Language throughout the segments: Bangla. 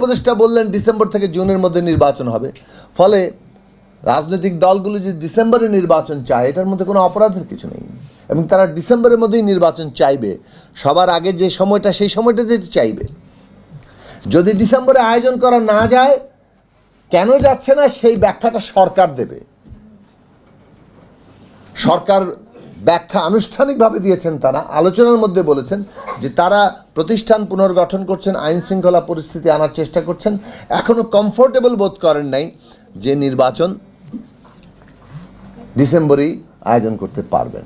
উপদেষ্টা বললেন ডিসেম্বর থেকে জুনের মধ্যে নির্বাচন হবে, ফলে রাজনৈতিক দলগুলো যদি ডিসেম্বরে নির্বাচন চায় এটার মধ্যে কোনো অপরাধের কিছু নেই, এবং তারা ডিসেম্বরের মধ্যেই নির্বাচন চাইবে, সবার আগে যে সময়টা সেই সময়টাতে চাইবে। যদি ডিসেম্বরে আয়োজন করা না যায়, কেন যাচ্ছে না সেই ব্যাখ্যাটা সরকার দেবে। সরকার ব্যাখ্যা আনুষ্ঠানিকভাবে দিয়েছেন, তারা আলোচনার মধ্যে বলেছেন যে তারা প্রতিষ্ঠান পুনর্গঠন করছেন, আইন শৃঙ্খলা পরিস্থিতি আনার চেষ্টা করছেন, এখনও কমফোর্টেবল বোধ করেন নাই যে নির্বাচন ডিসেম্বরেই আয়োজন করতে পারবেন।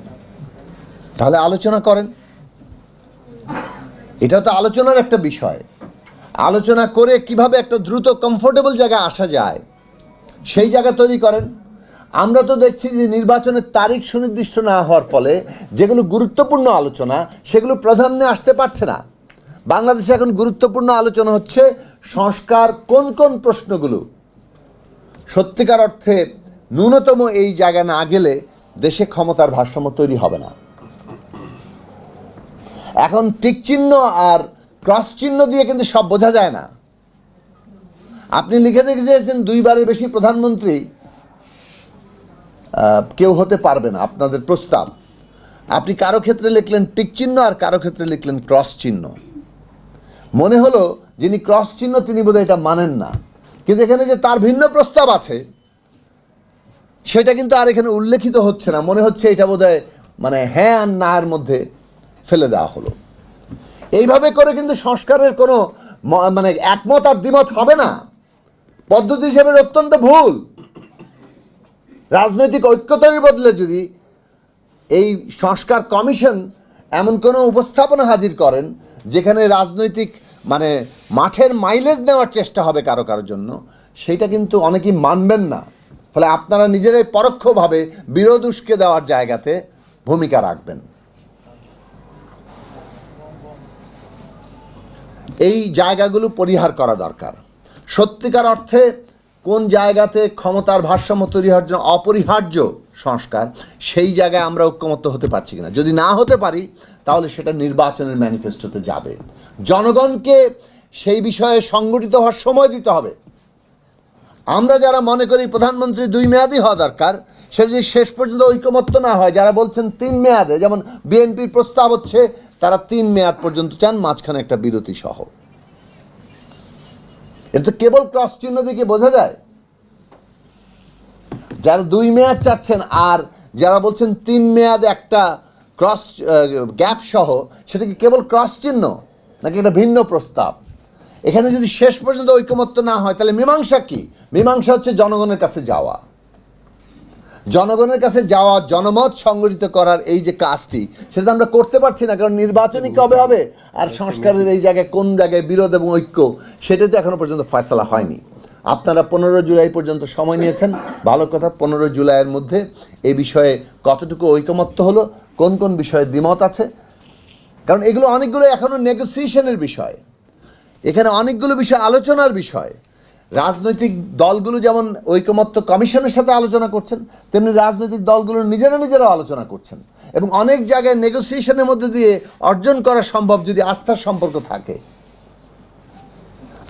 তাহলে আলোচনা করেন, এটা তো আলোচনার একটা বিষয়। আলোচনা করে কিভাবে একটা দ্রুত কমফোর্টেবল জায়গায় আসা যায় সেই জায়গা তৈরি করেন। আমরা তো দেখছি যে নির্বাচনের তারিখ সুনির্দিষ্ট না হওয়ার ফলে যেগুলো গুরুত্বপূর্ণ আলোচনা সেগুলো প্রাধান্যে আসতে পারছে না। বাংলাদেশে এখন গুরুত্বপূর্ণ আলোচনা হচ্ছে সংস্কার কোন কোন প্রশ্নগুলো সত্যিকার অর্থে ন্যূনতম এই জায়গা না গেলে দেশে ক্ষমতার ভারসাম্য তৈরি হবে না। এখন টিক চিহ্ন আর ক্রস চিহ্ন দিয়ে কিন্তু সব বোঝা যায় না। আপনি লিখে দেখে দিয়েছেন 2 বারের বেশি প্রধানমন্ত্রী কেউ হতে পারবে না, আপনাদের প্রস্তাব। আপনি কারো ক্ষেত্রে লিখলেন টিক চিহ্ন আর কারো ক্ষেত্রে লিখলেন ক্রস চিহ্ন। মনে হলো যিনি ক্রস চিহ্ন তিনি বোধহয় এটা মানেন না, কিন্তু এখানে যে তার ভিন্ন প্রস্তাব আছে সেটা কিন্তু আর এখানে উল্লেখিত হচ্ছে না। মনে হচ্ছে এটা বোধহয় মানে হ্যাঁ আর না এর মধ্যে ফেলে দেওয়া হলো। এইভাবে করে কিন্তু সংস্কারের কোনো মানে একমত আর দ্বিমত হবে না। পদ্ধতি হিসেবে অত্যন্ত ভুল। রাজনৈতিক ঐক্য তৈরির বদলে যদি এই সংস্কার কমিশন এমন কোনো উপস্থাপনা হাজির করেন যেখানে রাজনৈতিক মানে মাঠের মাইলেজ নেওয়ার চেষ্টা হবে কারো কারোর জন্য, সেইটা কিন্তু অনেকেই মানবেন না। ফলে আপনারা নিজেরাই পরোক্ষভাবে বিরোধ উস্কে দেওয়ার জায়গাতে ভূমিকা রাখবেন। এই জায়গাগুলো পরিহার করা দরকার। সত্যিকার অর্থে কোন জায়গাতে ক্ষমতার ভারসাম্য তৈরি হওয়ার জন্য অপরিহার্য সংস্কার, সেই জায়গায় আমরা ঐক্যমত্য হতে পারছি কিনা। যদি না হতে পারি তাহলে সেটা নির্বাচনের ম্যানিফেস্টোতে যাবে। জনগণকে সেই বিষয়ে সংগঠিত হওয়ার সময় দিতে হবে। আমরা যারা মনে করি প্রধানমন্ত্রী 2 মেয়াদই হওয়া দরকার, সে যদি শেষ পর্যন্ত ঐকমত্য না হয়, যারা বলছেন 3 মেয়াদে, যেমন বিএনপির প্রস্তাব হচ্ছে তারা 3 মেয়াদ পর্যন্ত চান, মাঝখানে একটা বিরতি সহ। এটা তো কেবল ক্রস চিহ্ন দিকে বোঝা যায়। যারা 2 মেয়াদ চাচ্ছেন আর যারা বলছেন 3 মেয়াদ একটা ক্রস গ্যাপ সহ, সেটা কি কেবল ক্রস চিহ্ন নাকি একটা ভিন্ন প্রস্তাব? এখানে যদি শেষ পর্যন্ত ঐকমত্য না হয় তাহলে মীমাংসা কি? মীমাংসা হচ্ছে জনগণের কাছে যাওয়া। জনগণের কাছে যাওয়া, জনমত সংগঠিত করার এই যে কাজটি, সেটা আমরা করতে পারছি না। কারণ নির্বাচনই কবে হবে আর সংস্কারের এই জায়গায় কোন জায়গায় বিরোধ এবং ঐক্য, সেটা তো এখনো পর্যন্ত ফয়সালা হয়নি। আপনারা 15 জুলাই পর্যন্ত সময় নিয়েছেন, ভালো কথা। 15 জুলাইয়ের মধ্যে এই বিষয়ে কতটুকু ঐকমত্য হলো, কোন কোন বিষয়ে দ্বিমত আছে, কারণ এগুলো অনেকগুলো এখনো নেগোসিয়েশনের বিষয়। এখানে অনেকগুলো বিষয় আলোচনার বিষয়। রাজনৈতিক দলগুলো যেমন ঐকমত্য কমিশনের সাথে আলোচনা করছেন, তেমনি রাজনৈতিক দলগুলো নিজেরা আলোচনা করছেন, এবং অনেক জায়গায় নেগোসিয়েশনের মধ্যে দিয়ে অর্জন করা সম্ভব যদি আস্থার সম্পর্ক থাকে।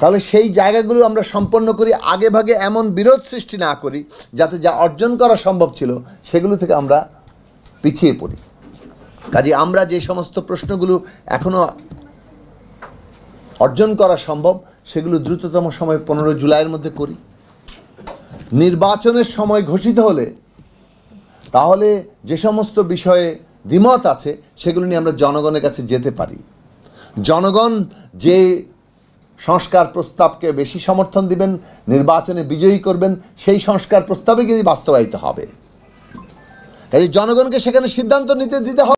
তাহলে সেই জায়গাগুলো আমরা সম্পন্ন করি, আগে ভাগে এমন বিরোধ সৃষ্টি না করি যাতে যা অর্জন করা সম্ভব ছিল সেগুলো থেকে আমরা পিছিয়ে পড়ি। কাজে আমরা যে সমস্ত প্রশ্নগুলো এখনও অর্জন করা সম্ভব সেগুলো দ্রুততম সময় 15 জুলাইয়ের মধ্যে করি। নির্বাচনের সময় ঘোষিত হলে তাহলে যে সমস্ত বিষয়ে দ্বিমত আছে সেগুলো নিয়ে আমরা জনগণের কাছে যেতে পারি। জনগণ যে সংস্কার প্রস্তাবকে বেশি সমর্থন দিবেন, নির্বাচনে বিজয়ী করবেন, সেই সংস্কার প্রস্তাবে কিন্তু বাস্তবায়িত হবে। এই জনগণকে সেখানে সিদ্ধান্ত নিতে দিতে হবে।